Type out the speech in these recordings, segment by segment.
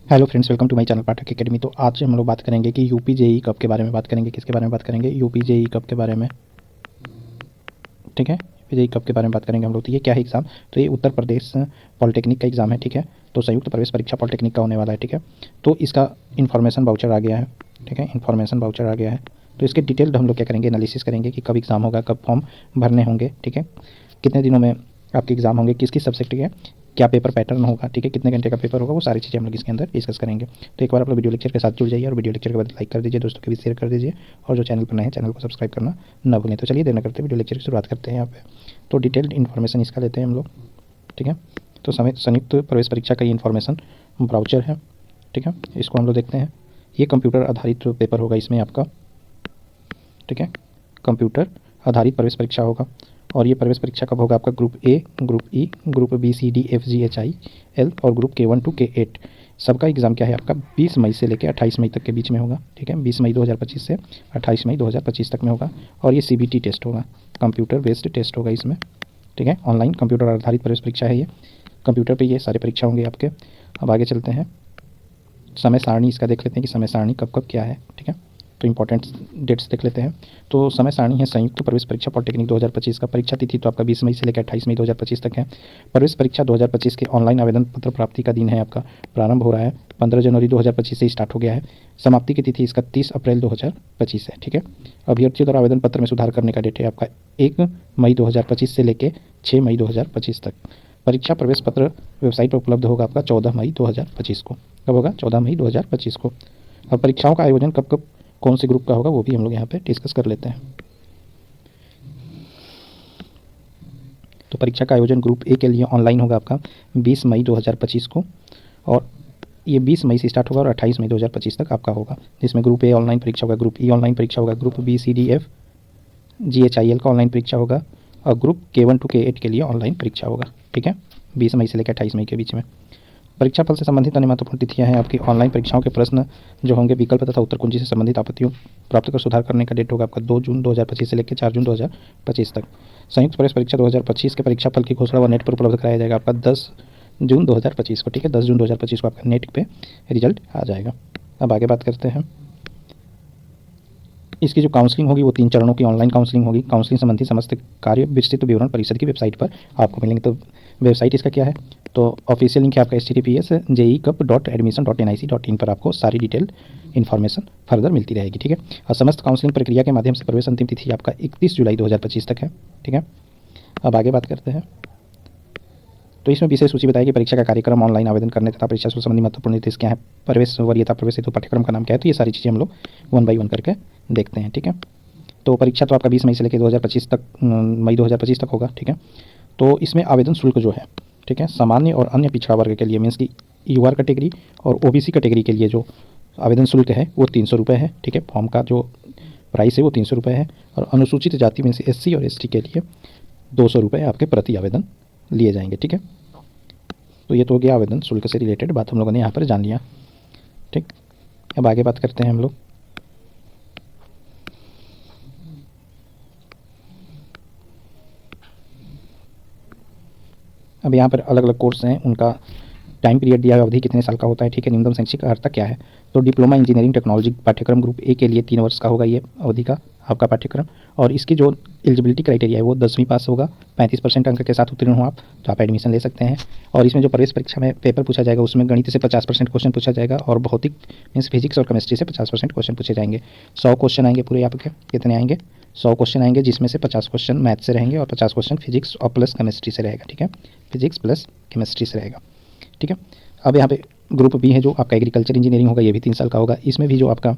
Hello friends, welcome to my channel Pathak academy. तो आज हम लोग बात करेंगे कि यूपी जेई कप के बारे में बात करेंगे। किसके बारे में बात करेंगे? यूपी जेई कप के बारे में। ठीक है, यूपी जेई कप के बारे में बात करेंगे हम लोग। तो ये क्या है एग्ज़ाम? तो ये उत्तर प्रदेश पॉलिटेक्निक का एग्ज़ाम है। ठीक है, तो संयुक्त प्रवेश परीक्षा पॉलिटेक्निक का होने वाला है। ठीक है, तो इसका इन्फॉर्मेशन वाउचर आ गया है। ठीक है, इन्फॉर्मेशन वाउचर आ गया है। तो इसके डिटेल्ड हम लोग क्या करेंगे, एनालिसिस करेंगे कि कब एग्ज़ाम होगा, कब फॉर्म भरने होंगे। ठीक है, कितने दिनों में आपके एग्ज़ाम होंगे, किस किस सब्जेक्ट के, क्या पेपर पैटर्न होगा। ठीक है, कितने घंटे का पेपर होगा, वो सारी चीज़ें हम लोग इसके अंदर डिस्कस करेंगे। तो एक बार आप लोग वीडियो लेक्चर के साथ जुड़ जाइए और वीडियो लेक्चर के बाद लाइक कर दीजिए, दोस्तों के भी शेयर कर दीजिए, और जो चैनल पर नए हैं चैनल को सब्सक्राइब करना ना भूलें। तो चलिए देर न करते वीडियो लेक्चर की शुरुआत करते हैं यहाँ पे। तो डिटेल्ड इन्फॉर्मेशन इसका लेते हैं हम लोग। ठीक है, तो संयुक्त प्रवेश परीक्षा का ये इन्फॉर्मेशन ब्राउचर है। ठीक है, इसको हम लोग देखते हैं। ये कंप्यूटर आधारित पेपर होगा इसमें आपका। ठीक है, कंप्यूटर आधारित प्रवेश परीक्षा होगा। और ये प्रवेश परीक्षा कब होगा आपका? Group A, group E, group B, C, D, F, G, H, I, L और ग्रुप K1 to K8 सबका एग्ज़ाम क्या है आपका? 20 मई से लेकर 28 मई तक के बीच में होगा। ठीक है, 20 मई 2025 से 28 मई 2025 तक में होगा। और ये CBT टेस्ट होगा, कंप्यूटर बेस्ड टेस्ट होगा इसमें। ठीक है, ऑनलाइन कंप्यूटर आधारित प्रवेश परीक्षा है ये। कंप्यूटर पे ये सारे परीक्षा होंगे आपके। अब आगे चलते हैं, समय सारणी इसका देख लेते हैं कि समय सारणी कब कब क्या है। ठीक है, तो इंपॉर्टेंट डेट्स देख लेते हैं। तो समय सारणी है संयुक्त प्रवेश परीक्षा पॉलिटेक्निक 2025 का। परीक्षा तिथि तो आपका 20 मई से लेकर 28 मई 2025 तक है। प्रवेश परीक्षा 2025 के ऑनलाइन आवेदन पत्र प्राप्ति का दिन है आपका। प्रारंभ हो रहा है 15 जनवरी 2025 से स्टार्ट हो गया है। समाप्ति की तिथि इसका 30 अप्रैल 2025 है। ठीक है, अभ्यर्थियों द्वारा आवेदन पत्र में सुधार करने का डेट है आपका 1 मई 2025 से लेकर 6 मई 2025 तक। परीक्षा प्रवेश पत्र वेबसाइट पर उपलब्ध होगा आपका 14 मई 2025 को। कब होगा? 14 मई 2025 को। और परीक्षाओं का आयोजन कब कब कौन से ग्रुप का होगा वो भी हम लोग यहाँ पे डिस्कस कर लेते हैं। तो परीक्षा का आयोजन ग्रुप ए के लिए ऑनलाइन होगा आपका 20 मई 2025 को। और ये 20 मई से स्टार्ट होगा और 28 मई 2025 तक आपका होगा, जिसमें ग्रुप ए ऑनलाइन परीक्षा होगा, ग्रुप ई ऑनलाइन परीक्षा होगा, group B, C, D, F, G, H, I, L का ऑनलाइन परीक्षा होगा, और ग्रुप K1 to K8 के लिए ऑनलाइन परीक्षा होगा। ठीक है, 20 मई से लेकर 28 मई के बीच में। परीक्षा फल से संबंधित अन्य महत्वपूर्ण तिथियां हैं आपकी। ऑनलाइन परीक्षाओं के प्रश्न जो होंगे विकल्प तथा उत्तर कुंजी से संबंधित आपत्तियों प्राप्त कर सुधार करने का डेट होगा आपका 2 जून 2025 से लेकर 4 जून 2025 तक। संयुक्त प्रवेश परीक्षा 2025 के परीक्षा फल की घोषणा व नेट पर उपलब्ध कराया जाएगा आपका 10 जून 2025 को। ठीक है, 10 जून 2025 को आपका नेट पे रिजल्ट आ जाएगा। अब आगे बात करते हैं, इसकी जो काउंसलिंग होगी वो 3 चरणों की ऑनलाइन काउंसलिंग होगी। काउंसलिंग संबंधी समस्त कार्य विस्तृत विवरण परिषद की वेबसाइट पर आपको मिलेंगे। तो वेबसाइट इसका क्या है? तो ऑफिशियल लिंक है आपका https://jeicup.admission.nic.in पर आपको सारी डिटेल इन्फॉर्मेशन फर्दर मिलती रहेगी। ठीक है, और समस्त काउंसलिंग प्रक्रिया के माध्यम से प्रवेश अंतिम तिथि आपका 31 जुलाई 2025 तक है। ठीक है, अब आगे बात करते हैं। तो इसमें विशेष सूची बताई कि परीक्षा का कार्यक्रम, ऑनलाइन आवेदन करने तथा परीक्षा से संबंधी महत्वपूर्ण निर्देश क्या है, प्रवेश वरीयता, प्रवेश हेतु पाठ्यक्रम का नाम क्या है। तो ये सारी चीज़ें हम लोग 1 बाई 1 करके देखते हैं। ठीक है, तो परीक्षा तो आपका 20 मई से लेकर 2025 तक, मई 2025 तक होगा। ठीक है, तो इसमें आवेदन शुल्क जो है, ठीक है, सामान्य और अन्य पिछड़ा वर्ग के लिए मीन्स की UR कैटेगरी और OBC कैटेगरी के लिए जो आवेदन शुल्क है वो 300 रुपये है। ठीक है, फॉर्म का जो प्राइस है वो 300 रुपये है। और अनुसूचित जाति मीन्स SC और ST के लिए 200 रुपये आपके प्रति आवेदन लिए जाएंगे। ठीक है, तो ये तो हो गया आवेदन शुल्क से रिलेटेड बात हम लोगों ने यहाँ पर जान लिया। ठीक, अब आगे बात करते हैं हम लोग। अब यहाँ पर अलग अलग कोर्स हैं, उनका टाइम पीरियड दिया है, अवधि कितने साल का होता है। ठीक है, न्यूनतम शैक्षिक अर्हता क्या है? तो डिप्लोमा इंजीनियरिंग टेक्नोलॉजी पाठ्यक्रम ग्रुप ए के लिए 3 वर्ष का होगा ये अवधि का आपका पाठ्यक्रम। और इसकी जो एलिजिबिलिटी क्राइटेरिया है वो 10वीं पास होगा, 35% अंक के साथ उत्तीर्ण हो आप तो आप एडमिशन ले सकते हैं। और इसमें जो प्रवेश परीक्षा में पेपर पूछा जाएगा उसमें गणित से 50% क्वेश्चन पूछा जाएगा, और भौतिक मीन्स फिजिक्स और केमिस्ट्री से 50% क्वेश्चन पूछे जाएंगे। 100 क्वेश्चन आएंगे पूरे आपके। कितने आएंगे? 100 क्वेश्चन आएंगे, जिसमें से 50 क्वेश्चन मैथ से रहेंगे और 50 क्वेश्चन फिजिक्स और प्लस केमिस्ट्री से रहेगा। ठीक है, फिजिक्स प्लस केमिस्ट्री से रहेगा। ठीक है, अब यहाँ पे ग्रुप बी है जो आपका एग्रीकल्चर इंजीनियरिंग होगा, ये भी 3 साल का होगा। इसमें भी जो आपका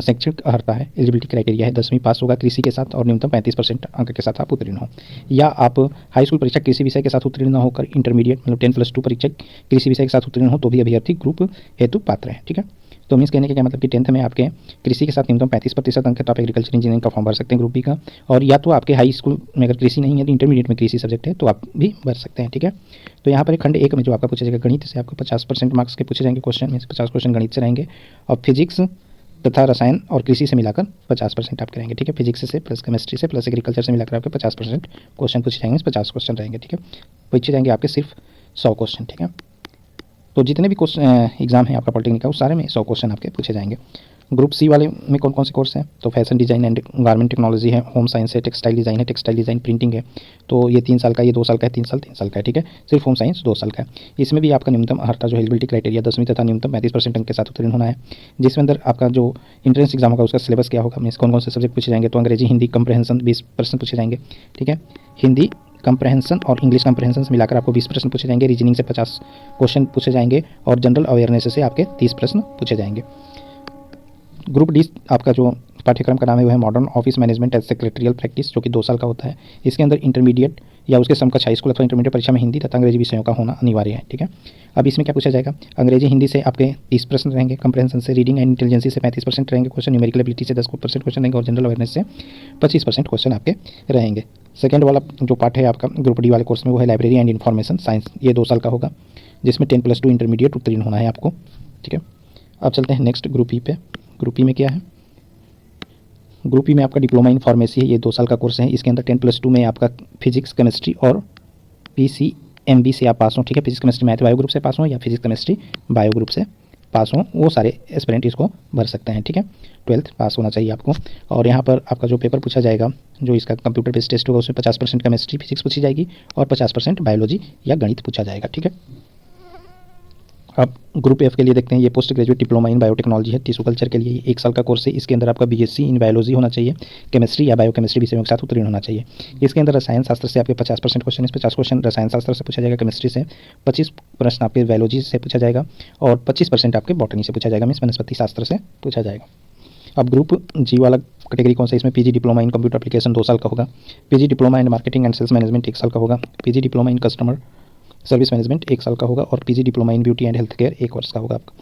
शैक्षिक अर्हता है, एलिजिबिलिटी क्राइटेरिया है 10वीं पास होगा कृषि के साथ, और न्यूनतम 35% अंक के साथ आप उत्तीर्ण हो, या आप हाई स्कूल परीक्षा किसी विषय के साथ उत्तीर्ण न होकर इंटरमीडिएट मतलब 10+2 परीक्षा किसी विषय के साथ उत्तीर्ण हो तो भी अभ्यर्थी ग्रुप हेतु पात्र है। ठीक है, तो मीन्स कहने का क्या मतलब कि 10th में आपके कृषि के साथ न्यूनतम 35% अंक है तो आप एग्रीकल्चर इंजीनियरिंग का फॉर्म भर सकते हैं ग्रुप बी का। और या तो आपके हाई स्कूल में अगर कृषि नहीं है तो इंटरमीडिएट में कृषि सब्जेक्ट है तो आप भी भर सकते हैं। ठीक है, तो यहाँ पर खंड 1 में जो आपका पूछा जाएगा गणित से आपको 50% मार्क्स के पूछे जाएंगे क्वेश्चन, मीन्स 50 क्वेश्चन गणित से रहेंगे, और फिजिक्स तथा रसायन और कृषि से मिलाकर 50% आप करेंगे। ठीक है, फिजिक्स से प्लस केमिस्ट्री से प्लस एग्रीकल्चर से मिलाकर आपके 50% क्वेश्चन पूछे जाएंगे, 50 क्वेश्चन रहेंगे। ठीक है, पूछे जाएंगे आपके सिर्फ 100 क्वेश्चन। ठीक है, तो जितने भी क्वेश्चन एग्जाम है आपका पॉलिटेक्निक का, उस सारे में 100 क्वेश्चन आपके पूछे जाएंगे। ग्रुप सी वाले में कौन कौन से कोर्स हैं? तो fashion design and garment technology है, होम साइंस है, टेक्सटाइल डिज़ाइन है, टेक्सटाइल डिज़ाइन प्रिंटिंग है। तो ये 3 साल का, ये 2 साल का है, 3 साल का है, ठीक है। सिर्फ होम साइंस 2 साल का है। इसमें भी आपका न्यूनतम हर्ता जो एलिजिबिलिटी क्राइटेरिया 10वीं तथा न्यूनतम 35% अंक के साथ उत्तीर्ण होना है। जिसमें अंदर आपका जो इंट्रेंस एग्जाम होगा उसका सिलेबस क्या होगा, मीन्स कौन कौन से सब्जेक्ट पूछे जाएंगे? तो अंग्रेजी हिंदी कंप्रहेंशन 20% पूछे जाएंगे, ठीक है। हिंदी कंप्रहेंशन और इंग्लिश कंप्रहेंशन मिलाकर आपको 20 प्रश्न पूछे जाएंगे। रीजनिंग से 50 क्वेश्चन पूछे जाएंगे और जनरल अवेयरनेस से आपके 30 प्रश्न पूछे जाएंगे। ग्रुप डी आपका जो पाठ्यक्रम का नाम है वो है modern office management and secretarial practice, जो कि 2 साल का होता है। इसके अंदर इंटरमीडिएट या उसके समकक्ष हाई स्कूल अथवा इंटरमीडिएट परीक्षा में हिंदी तथा अंग्रेजी विषयों का होना अनिवार्य है, ठीक है। अब इसमें क्या पूछा जाएगा? अंग्रेजी हिंदी से आपके 30 प्रश्न रहेंगे, कंप्रहेंशन से, रीडिंग एंड इंटेलिजेंसी से 35% रहेंगे क्वेश्चन, न्यूमेरिकल एबिलिटी से 10% क्वेश्चन रहेंगे और जनरल अवेयरनेस से 25% क्वेश्चन आपके रहेंगे। सेकंड वाला जो पार्ट है आपका ग्रुप डी वाले कोर्स में वो है लाइब्रेरी एंड इन्फॉर्मेशन साइंस। ये 2 साल का होगा, जिसमें 10+2 इंटरमीडिएट उत्तीर्ण होना है आपको, ठीक है। अब चलते हैं नेक्स्ट ग्रुप ई पे। ग्रुप ई में क्या है? ग्रुप ई में आपका डिप्लोमा इन फार्मेसी है, ये 2 साल का कोर्स है। इसके अंदर 10+2 में आपका फिजिक्स केमिस्ट्री और PCMB से आप पास हो, ठीक है। Physics chemistry math bio group से पास हो या फिजिक्स केमिस्ट्री बायो ग्रुप से पास हो, वो सारे एस्पिरेंट इसको भर सकते हैं, ठीक है। 12th पास होना चाहिए आपको। और यहाँ पर आपका जो पेपर पूछा जाएगा, जो इसका कंप्यूटर बेस्ड टेस्ट होगा, उसमें 50% केमिस्ट्री फिजिक्स पूछी जाएगी और 50% बायोलॉजी या गणित पूछा जाएगा, ठीक है। अब ग्रुप एफ के लिए देखते हैं। ये post graduate diploma in biotechnology है, टिश्यू कल्चर के लिए 1 साल का कोर्स है। इसके अंदर आपका BSc इन बायोलॉजी होना चाहिए, केमिस्ट्री या बायोकेमिस्ट्री विषयों के साथ उत्तीर्ण होना चाहिए। इसके अंदर रसायन शास्त्र से आपके 50% क्वेश्चन, इस 50 क्वेश्चन रसायन शास्त्र से पूछा जाएगा, केमिस्ट्री से 25 प्रश्न आपके बायोलॉजी से पूछा जाएगा और 25% आपके बॉटनी से पूछा जाएगा, मीन्स वनस्पति शास्त्र से पूछा जाएगा। अब ग्रुप जी वाला कैटेगरी कौन सा है? इसमें PG diploma in computer application 2 साल का होगा, PG diploma in marketing and sales management 1 साल का होगा, PG diploma in customer service management 1 साल का होगा और PG diploma in beauty and health care 1 वर्ष का होगा आपका।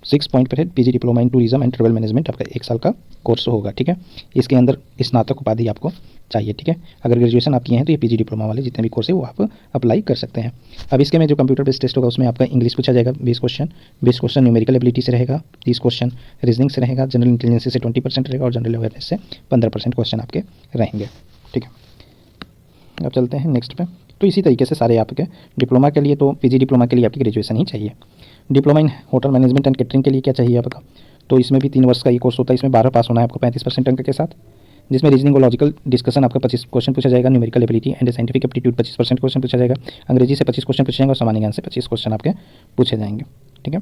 6 पॉइंट पर है PG diploma in tourism and travel management, आपका 1 साल का कोर्स होगा, ठीक है। इसके अंदर स्नातक उपाधि आपको चाहिए, ठीक है। अगर ग्रेजुएशन आप किए हैं तो ये PG डिप्लोमा वाले जितने भी कोर्स है वो आप अप्लाई कर सकते हैं। अब इसके में जो कंप्यूटर बेस्ड टेस्ट होगा उसमें आपका इंग्लिश पूछा जाएगा 20 क्वेश्चन न्यूमेरिकल एबिलिटी से रहेगा 30 क्वेश्चन, रीजनिंग से रहेगा, जनरल इंटेलिजेंस से 20% रहेगा और जनरल अवेयरनेस से 15% क्वेश्चन आपके रहेंगे, ठीक है। अब चलते हैं नेक्स्ट पे। तो इसी तरीके से सारे आपके डिप्लोमा के लिए, तो PG डिप्लोमा के लिए आपकी ग्रेजुएशन ही चाहिए। Diploma in hotel management and catering के लिए क्या चाहिए आपका? तो इसमें भी 3 वर्ष का ये कोर्स होता है। इसमें 12 पास होना है आपको 35% अंक के साथ, जिसमें रीजनिंग और लॉजिकल डिस्कशन आपका 25 क्वेश्चन पूछा जाएगा, numerical ability and scientific aptitude 25% question पूछा जाएगा, अंग्रेजी से 25 क्वेश्चन पूछे जाएंगे और सामान्य ज्ञान से 25 क्वेश्चन आपके पूछे जाएंगे, ठीक है।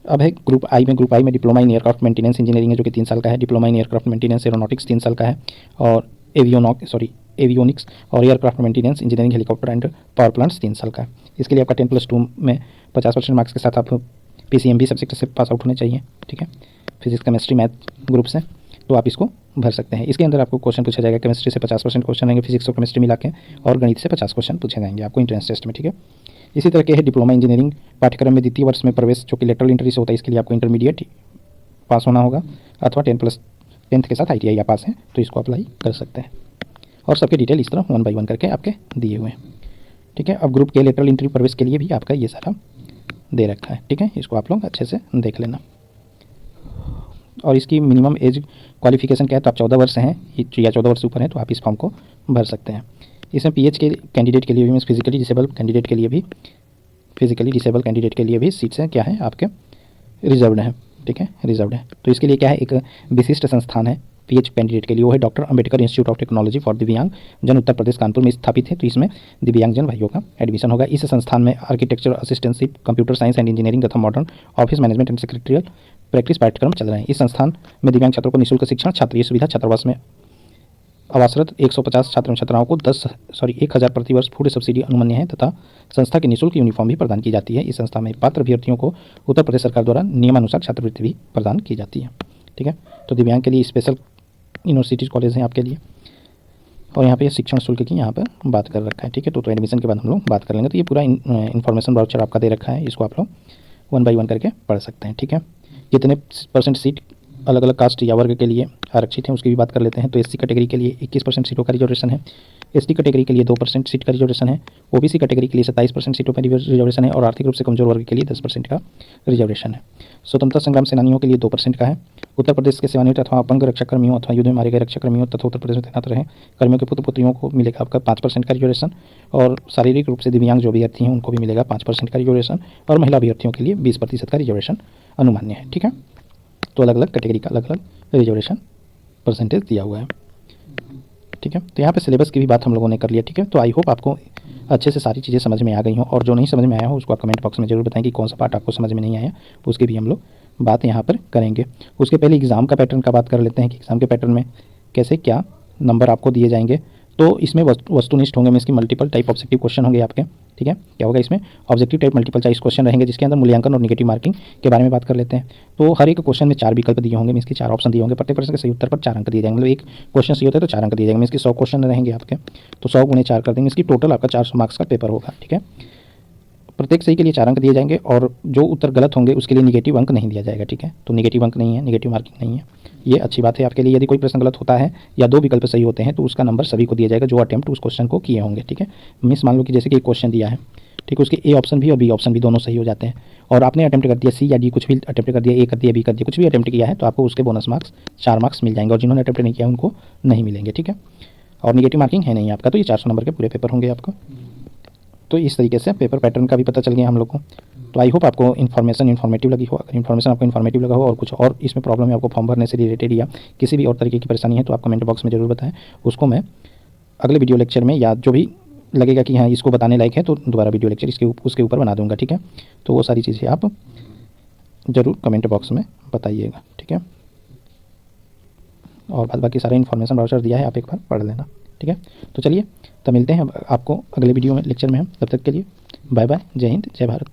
अब है ग्रुप आई में। ग्रुप आई में diploma in aircraft maintenance engineering है, जो कि 3 साल का है। Diploma in aircraft maintenance aeronautics 3 साल का है और एवियोनिक्स और aircraft maintenance engineering helicopter and power plants 3 साल का है। इसके लिए आपका 10+2 में 50% मार्क्स के साथ आप PCMB सब्जेक्ट से पास आउट होने चाहिए, ठीक है। फिजिक्स केमिस्ट्री मैथ ग्रुप से, तो आप इसको भर सकते हैं। इसके अंदर आपको क्वेश्चन पूछा जाएगा, केमिस्ट्री से 50% क्वेश्चन रहेंगे, फिजिक्स और केमिस्ट्री मिला के, और गणित से 50 क्वेश्चन पूछे जाएंगे आपको एंट्रेंस टेस्ट में, ठीक है। इसी तरह के है डिप्लोमा इंजीनियरिंग पाठ्यक्रम में द्वितीय वर्ष में प्रवेश, जो कि लेटरल एंट्री से होता है। इसके लिए आपको इंटरमीडिएट पास होना होगा अथवा 10th के साथ ITI या पास है तो इसको अप्लाई कर सकते हैं। और सबके डिटेल इस तरह 1 by 1 करके आपके दिए हुए हैं, ठीक है। अब ग्रुप के लेटरल एंट्री प्रवेश के लिए भी आपका ये सारा दे रखा है, ठीक है। इसको आप लोग अच्छे से देख लेना। और इसकी मिनिमम एज क्वालिफिकेशन क्या है? तो आप 14 वर्ष हैं या 14 वर्ष से ऊपर हैं तो आप इस फॉर्म को भर सकते हैं। इसमें PH के कैंडिडेट के लिए भी, फिजिकली डिसेबल कैंडिडेट के लिए भी सीट्स हैं क्या है आपके रिजर्व्ड हैं, ठीक है, रिजर्व्ड है। तो इसके लिए क्या है, एक विशिष्ट संस्थान है PH कैंडिडेट के लिए, वो है doctor Ambedkar institute of technology for दिव्यांग जन, उत्तर प्रदेश कानपुर में स्थापित है। तो इसमें दिव्यांगजन भाइयों का एडमिशन होगा। इस संस्थान में architecture, assistantship, computer science and engineering तथा modern office management and secretarial practice पाठ्यक्रम चल रहे हैं। इस संस्थान में दिव्यांग छात्रों को निःशुल्क शिक्षण, छात्रीय सुविधा, छात्रावास में आवासरत 150 छात्र छात्राओं को 1,000 प्रतिवर्ष फूड सब्सिडी अनुमन्य है तथा संस्था की निःशुल्क यूनिफॉर्म भी प्रदान की जाती है। इस संस्था में पात्र अभ्यर्थियों को उत्तर प्रदेश सरकार द्वारा नियमानुसार छात्रवृत्ति भी प्रदान की जाती है, ठीक है। तो दिव्यांग के लिए स्पेशल यूनिवर्सिटीज़ कॉलेज हैं आपके लिए। और यहाँ पे शिक्षण शुल्क की यहाँ पर बात कर रखा है, ठीक है। तो एडमिशन के बाद हम लोग बात कर लेंगे। तो ये पूरा इन्फॉर्मेशन वाउचर आपका दे रखा है, इसको आप लोग 1 by 1 करके पढ़ सकते हैं, ठीक है। कितने % सीट अलग अलग कास्ट या वर्ग के लिए आरक्षित हैं उसकी भी बात कर लेते हैं। तो SC कैटेगरी के लिए 21% सीटों का रिजर्वेशन है। एसटी कैटेगरी के लिए 2% सीट का रिजर्वेशन है, ओबीसी कैटेगरी के लिए 27% सीटों पर रिजर्वेशन है और आर्थिक रूप से कमजोर वर्ग के लिए 10% का रिजर्वेशन है। स्वतंत्रता संग्राम सेनानियों के लिए 2% का है। उत्तर प्रदेश के सेवानिवृत्त अथवा अपंग रक्षाकर्मियों अथवा युद्ध में मारे गए रक्षाकर्मियों तथा उत्तर प्रदेश में तैनात रहे कर्मियों के पुत्र पुत्रियों को मिलेगा आपका 5% का रिजर्वेशन और शारीरिक रूप से दिव्यांग जो अभ्यर्थी हैं उनको भी मिलेगा 5% का रिजर्वेशन और महिला अभ्यर्थियों के लिए 20% का रिजर्वेशन अनुमान्य है। ठीक है, तो अलग अलग कैटेगरी का अलग अलग रिजर्वेशन परसेंटेज दिया हुआ है। ठीक है, तो यहाँ पे सिलेबस की भी बात हम लोगों ने कर लिया। ठीक है, तो आई होप आपको अच्छे से सारी चीज़ें समझ में आ गई हों और जो नहीं समझ में आया हो उसको आप कमेंट बॉक्स में जरूर बताएं कि कौन सा पार्ट आपको समझ में नहीं आया, उसकी भी हम लोग बात यहाँ पर करेंगे। उसके पहले एग्ज़ाम का पैटर्न का बात कर लेते हैं कि एग्ज़ाम के पैटर्न में कैसे क्या नंबर आपको दिए जाएंगे। तो इसमें वस्तुनिष्ठ होंगे, इसकी मल्टीपल टाइप ऑब्जेक्टिव क्वेश्चन होंगे आपके। ठीक है, क्या होगा इसमें objective type multiple choice question रहेंगे जिसके अंदर मूल्यांकन और नेगेटिव मार्किंग के बारे में बात कर लेते हैं। तो हर एक क्वेश्चन में 4 विकल्प दिए होंगे, इसके 4 ऑप्शन दिए होंगे, प्रत्येक प्रश्न के सही उत्तर पर 4 अंक दिए जाएंगे। मतलब एक क्वेश्चन सही होता है तो 4 अंक दिए जाएंगे। इसके 100 क्वेश्चन रहेंगे आपके, तो 100 गुणे 4 कर देंगे, इसकी टोटल आपका 400 मार्क्स का पेपर होगा। ठीक है, प्रत्येक सही के लिए 4 अंक दिए जाएंगे और जो उत्तर गलत होंगे उसके लिए नेगेटिव अंक नहीं दिया जाएगा। ठीक है, तो नेगेटिव अंक नहीं है, नेगेटिव मार्किंग नहीं है, ये अच्छी बात है आपके लिए। यदि कोई प्रश्न गलत होता है या 2 विकल्प सही होते हैं तो उसका नंबर सभी को दिया जाएगा जो अटेम्प्ट उस क्वेश्चन को किए होंगे। ठीक है, मिस मान लो कि जैसे कि एक क्वेश्चन दिया है, ठीक है, उसके ए ऑप्शन भी और बी ऑप्शन भी दोनों सही हो जाते हैं और आपने अटेम्प्ट कर दिया सी या डी, कुछ भी अटेम्प्ट कर दिया, ए कर दिया, बी कर दिया, कुछ भी अटेम्प्ट किया है तो आपको उसके बोनस मार्क्स 4 मार्क्स मिल जाएंगे और जिन्होंने अटेम्प्ट नहीं किया उनको नहीं मिलेंगे। ठीक है, और नेगेटिव मार्किंग है नहीं आपका, तो ये 400 नंबर के पूरे पेपर होंगे आपको। तो इस तरीके से पेपर पैटर्न का भी पता चल गया हम लोग को। तो आई होप आपको इन्फॉर्मेटिव लगी हो। अगर इन्फॉर्मेशन आपको इन्फॉर्मेटिव लगा हो और कुछ और इसमें प्रॉब्लम है आपको फॉर्म भरने से रिलेटेड या किसी भी और तरीके की परेशानी है तो आप कमेंट बॉक्स में जरूर बताएं, उसको मैं अगले वीडियो लेक्चर में या जो भी लगेगा कि हाँ इसको बताने लायक है तो दोबारा वीडियो लेक्चर उसके ऊपर बना दूंगा। ठीक है, तो वो सारी चीज़ें आप ज़रूर कमेंट बॉक्स में बताइएगा। ठीक है, और बाद बाकी सारा इन्फॉर्मेशन ब्राउचर दिया है, आप एक बार पढ़ लेना। ठीक है, तो चलिए तब मिलते हैं आपको अगले वीडियो में लेक्चर में हम, तब तक के लिए बाय बाय, जय हिंद, जय भारत।